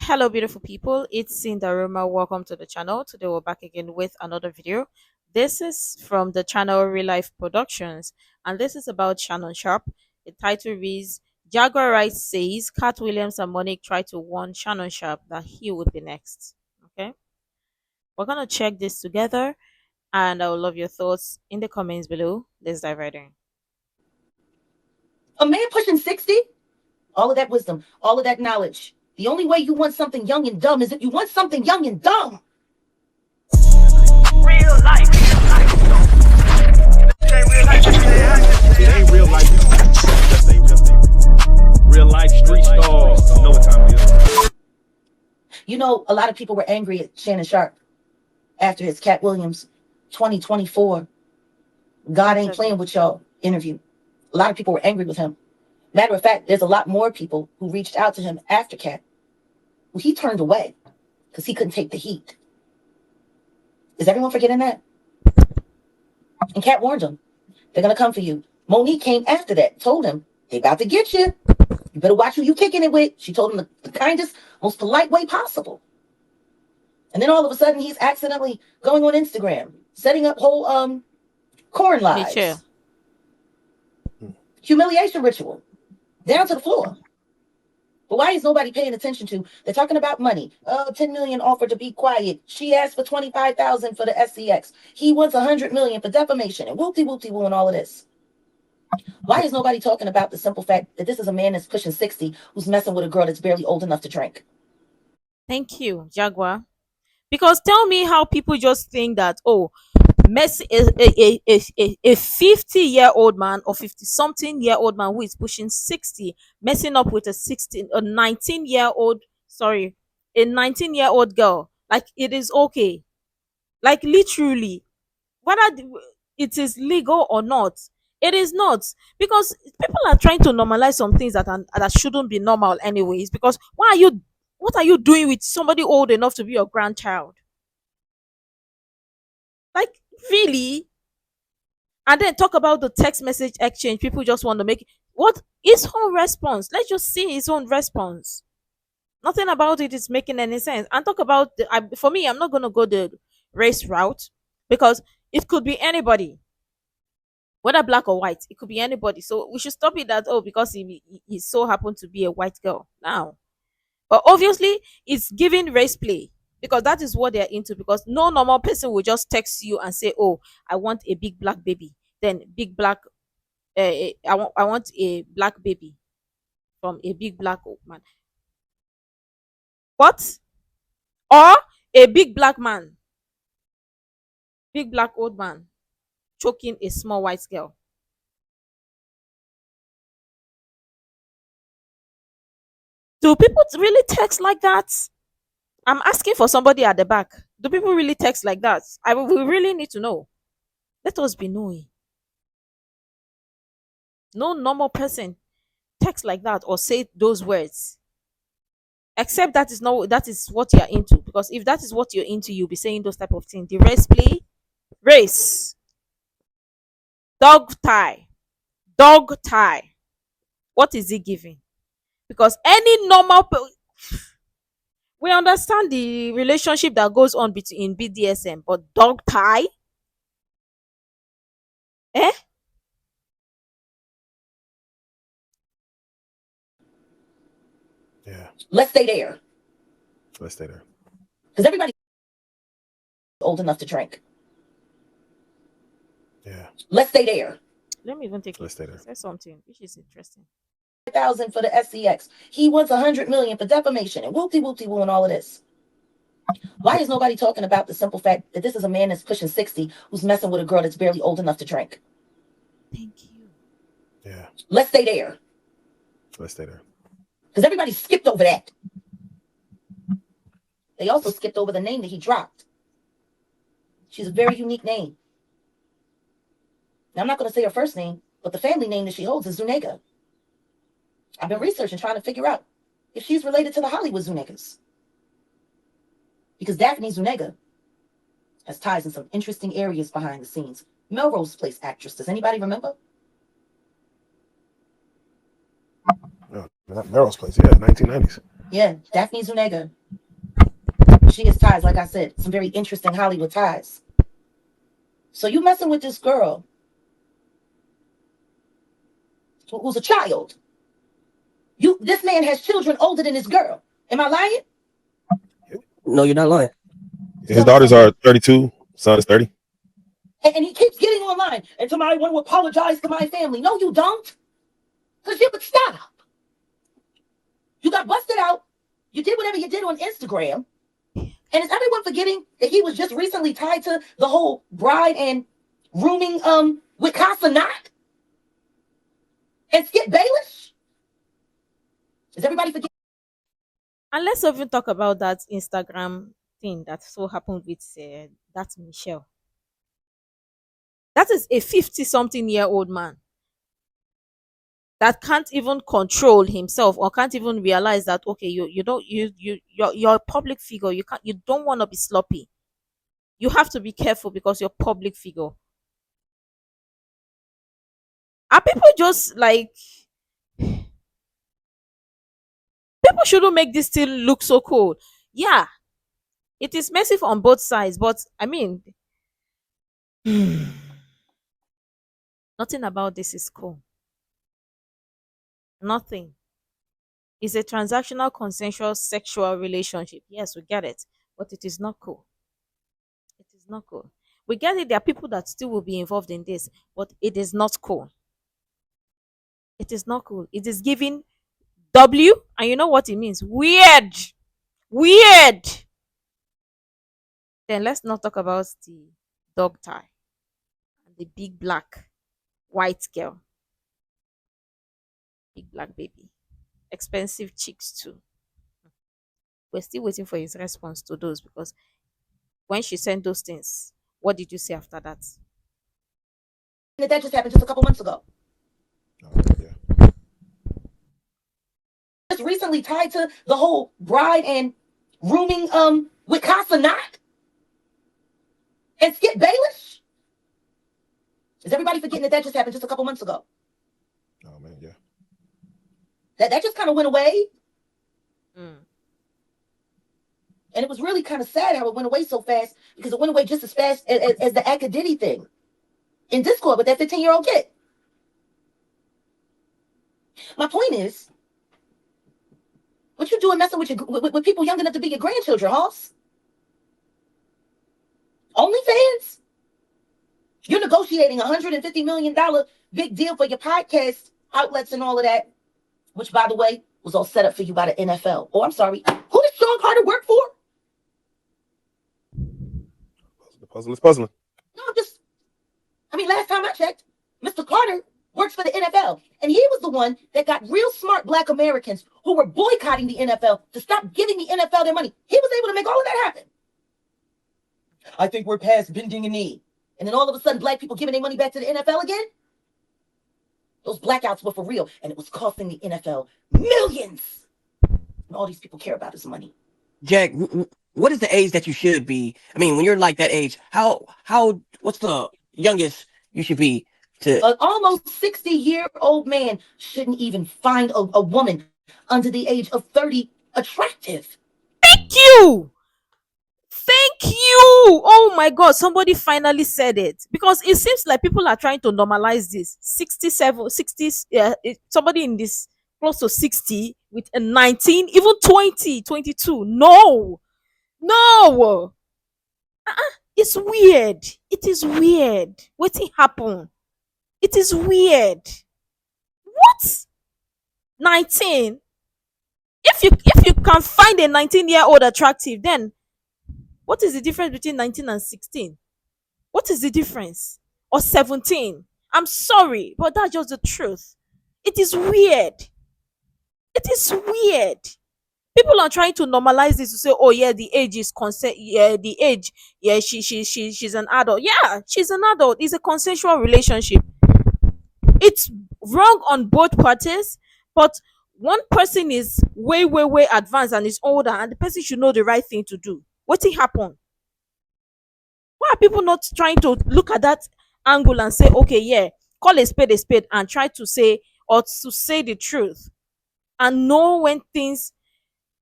Hello, beautiful people. It's Sindafam. Welcome to the channel. Today we're back again with another video. This is from the channel Real Life Productions, and this is about Shannon Sharpe. The title reads Jaguar Wright says Katt Williams and Monique try to warn Shannon Sharpe that he would be next. Okay, we're gonna check this together, and I would love your thoughts in the comments below. Let's dive right in. A man pushing 60, all of that wisdom, all of that knowledge. The only way you want something young and dumb is if you want something young and dumb. Real life. It ain't real life. Just a real life street stars. You know what time it is. You know, a lot of people were angry at Shannon Sharpe after his Katt Williams 2024 God Ain't Playing With Y'all interview. A lot of people were angry with him. Matter of fact, there's a lot more people who reached out to him after Katt, who he turned away because he couldn't take the heat. Is everyone forgetting that? And Katt warned him, they're going to come for you. Monique came after that, told him, they about to get you. You better watch who you kicking it with. She told him the kindest, most polite way possible. And then all of a sudden, he's accidentally going on Instagram, setting up whole corn lives. Humiliation ritual. Down to the floor. But why is nobody paying attention to? They're talking about money. 10 million offered to be quiet. She asked for 25,000 for the SCX. He wants 100 million for defamation and whoopty-whoopty-woo and all of this. Why is nobody talking about the simple fact that this is a man that's pushing 60 who's messing with a girl that's barely old enough to drink? Thank you, Jaguar. Because tell me how people just think that, oh, Messi is a 50-year-old man or 50-something-year-old man who is pushing 60, messing up with a 19-year-old, sorry, a 19-year-old girl. Like, it is okay. Like, literally, whether it is legal or not, it is not. Because people are trying to normalize some things that shouldn't be normal anyways. Because what are you doing with somebody old enough to be your grandchild? Like, really? And then talk about the text message exchange. People just want to make what his own response. Let's just see his own response. Nothing about it is making any sense. And talk about for me, I'm not gonna go the race route because it could be anybody, whether black or white. It could be anybody. So we should stop it that, oh, because he so happened to be a white girl now. But obviously, it's giving race play because that is what they're into. Because no normal person will just text you and say, "Oh, I want a big black baby." Then big black, I want a black baby from a big black old man. What? Or a big black man, big black old man choking a small white girl. Do people really text like that? I'm asking for somebody at the back. Do people really text like that? We really need to know. Let us be knowing. No normal person text like that or say those words. Except that is what you're into. Because if that is what you're into, you'll be saying those type of things. The race play, race, dog tie, dog tie. What is it giving? Because any we understand the relationship that goes on between BDSM, but dog tie? Eh? Yeah. Let's stay there. Let's stay there. Because everybody's old enough to drink. Yeah. Let's stay there. Let me even take Let's stay there. say something which is interesting. 1,000 for the SCX. He wants 100 million for defamation and whoopty-whoopty-woo and all of this. Why is nobody talking about the simple fact that this is a man that's pushing 60 who's messing with a girl that's barely old enough to drink? Thank you. Yeah. Let's stay there. Let's stay there. Because everybody skipped over that. They also skipped over the name that he dropped. She's a very unique name. Now, I'm not going to say her first name, but the family name that she holds is Zuniga. I've been researching, trying to figure out if she's related to the Hollywood Zunigas. Because Daphne Zuniga has ties in some interesting areas behind the scenes. Melrose Place actress. Does anybody remember? Oh, Melrose Place, yeah, 1990s. Yeah, Daphne Zuniga. She has ties, like I said, some very interesting Hollywood ties. So you messing with this girl who's a child. This man has children older than this girl. Am I lying? No, you're not lying. His daughters are 32. Son is 30. And he keeps getting online. And somebody want to apologize to my family. No, you don't. Because you would stop. You got busted out. You did whatever you did on Instagram. And is everyone forgetting that he was just recently tied to the whole bride and rooming with Casa Knott? And Skip Bayless? Is everybody forgetting? And let's even talk about that Instagram thing that so happened with that Michelle. That is a 50-something-year-old man that can't even control himself or can't even realize that okay, you don't you're a public figure. You don't want to be sloppy. You have to be careful because you're a public figure. Are people just like people shouldn't make this thing look so cool? Yeah, it is massive on both sides, but I mean, nothing about this is cool. Nothing. It's a transactional, consensual, sexual relationship. Yes, we get it, but it is not cool. It is not cool. We get it. There are people that still will be involved in this, but it is not cool. It is not cool. It is giving W, and you know what it means? Weird. Weird. Then let's not talk about the dog tie and the big black white girl. Big black baby. Expensive chicks too. We're still waiting for his response to those because when she sent those things, what did you say after that? That just happened just a couple months ago. Yeah. Just recently tied to the whole bride and rooming with Casa Knott and Skip Bayless. Is everybody forgetting that just happened just a couple months ago? Oh man, yeah. That just kind of went away. Mm. And it was really kind of sad how it went away so fast because it went away just as fast as the Akadiddy thing in Discord with that 15-year-old kid. My point is, what you doing messing with people young enough to be your grandchildren, Hoss? OnlyFans? You're negotiating $150 million big deal for your podcast outlets and all of that, which, by the way, was all set up for you by the NFL. Oh, I'm sorry. Who does Sean Carter work for? The puzzle is puzzling. No, last time I checked, Mr. Carter works for the NFL. And he was the one that got real smart Black Americans who were boycotting the NFL to stop giving the NFL their money. He was able to make all of that happen. I think we're past bending a knee. And then all of a sudden, Black people giving their money back to the NFL again? Those blackouts were for real, and it was costing the NFL millions. And all these people care about is money. Jack, what is the age that you should be? I mean, when you're like that age, what's the youngest you should be to? An almost 60-year-old man shouldn't even find a woman under the age of 30 attractive. Thank you. Thank you. Oh my God, somebody finally said it. Because it seems like people are trying to normalize this. 67, 60, somebody in this close to 60 with a 19, even 20, 22. No. No. It's weird. It is weird. What's happen? It is weird. What? 19? If you can find a 19-year-old attractive, then what is the difference between 19 and 16? What is the difference? Or 17? I'm sorry, but that's just the truth. It is weird. It is weird. People are trying to normalize this to say, oh yeah, the age is consent. Yeah, the age. Yeah, she's an adult. Yeah, she's an adult. It's a consensual relationship. It's wrong on both parties, but one person is way, way, way advanced and is older, and the person should know the right thing to do. What will happen? Why are people not trying to look at that angle and say, okay, yeah, call a spade, and try to say or to say the truth and know when things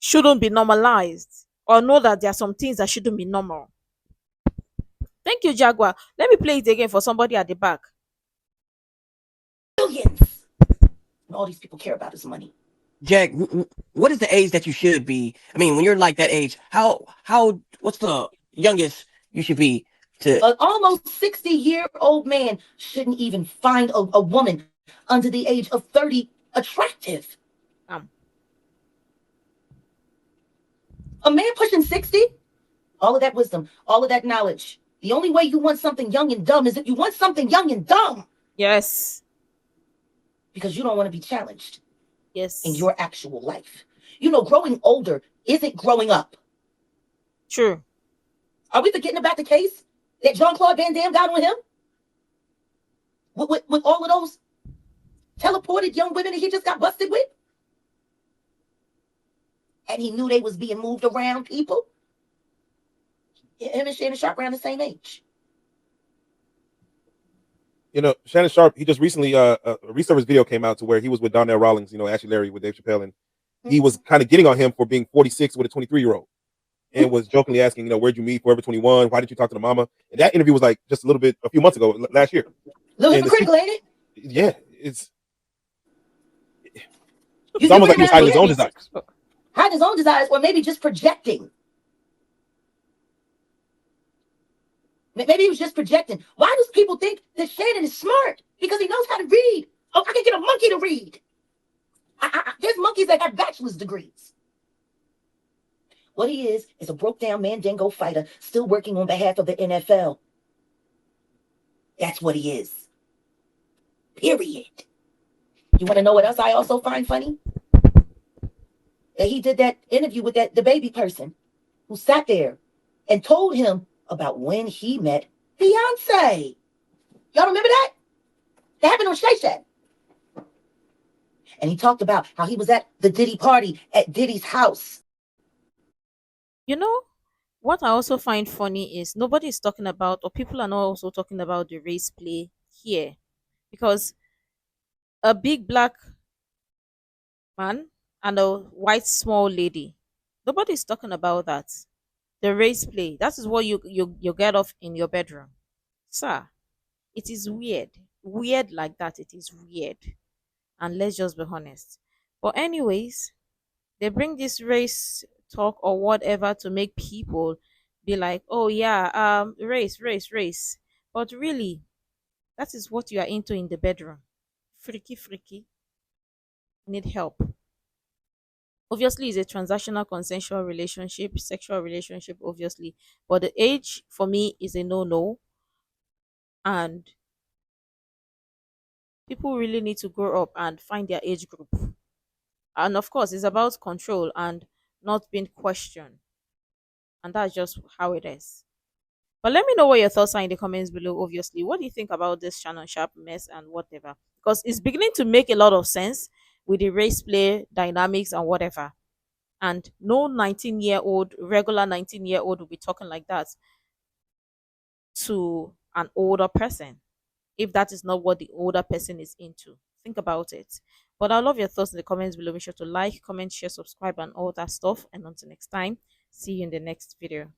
shouldn't be normalized, or know that there are some things that shouldn't be normal. Thank you, Jaguar. Let me play it again for somebody at the back. Billions. And all these people care about is money. Jack, what is the age that you should be? I mean, when you're like that age, what's the youngest you should be to? An almost 60-year-old man shouldn't even find a woman under the age of 30 attractive. A man pushing 60, all of that wisdom, all of that knowledge. The only way you want something young and dumb is if you want something young and dumb. Yes. Because you don't want to be challenged. Yes. In your actual life. You know, growing older isn't growing up. True. Are we forgetting about the case that Jean-Claude Van Damme got on him? With all of those teleported young women that he just got busted with? And he knew they was being moved around people? Him and Shannon Sharpe around the same age. You know, Shannon Sharpe, he just recently, a resurface video came out to where he was with Donnell Rawlings, you know, Ashley Larry with Dave Chappelle, and he was kind of getting on him for being 46 with a 23-year-old, and was jokingly asking, you know, where'd you meet, Forever 21? Why didn't you talk to the mama? And that interview was like just a few months ago, last year. A little hypocritical, ain't it? Yeah, it's almost like he was hiding his own desires. Hiding his own desires, or maybe just projecting. Maybe he was just projecting. Why do people think that Shannon is smart? Because he knows how to read. Oh, I can get a monkey to read. There's monkeys that have bachelor's degrees. What he is a broke down Mandingo fighter still working on behalf of the NFL. That's what he is. Period. You want to know what else I also find funny? That he did that interview with the baby person who sat there and told him about when he met Beyonce. Y'all remember that? That happened on Shay Shay. And he talked about how he was at the Diddy party at Diddy's house. You know, what I also find funny is nobody is talking about, or people are not also talking about the race play here. Because a big black man and a white small lady, nobody's talking about that. The race play, that is what you get off in your bedroom. Sir, it is weird like that. It is weird, and let's just be honest. But anyways, they bring this race talk or whatever to make people be like, oh yeah, race, but really, that is what you are into in the bedroom. Freaky, need help. Obviously, it's a transactional consensual relationship, sexual relationship, obviously, but the age for me is a no, and people really need to grow up and find their age group. And of course, it's about control and not being questioned, and that's just how it is. But let me know what your thoughts are in the comments below. Obviously, what do you think about this Shannon Sharp mess and whatever? Because it's beginning to make a lot of sense with the race play dynamics and whatever. And no 19-year-old, regular 19-year-old will be talking like that to an older person if that is not what the older person is into. Think about it. But I love your thoughts in the comments below. Make sure to like, comment, share, subscribe, and all that stuff. And until next time, see you in the next video.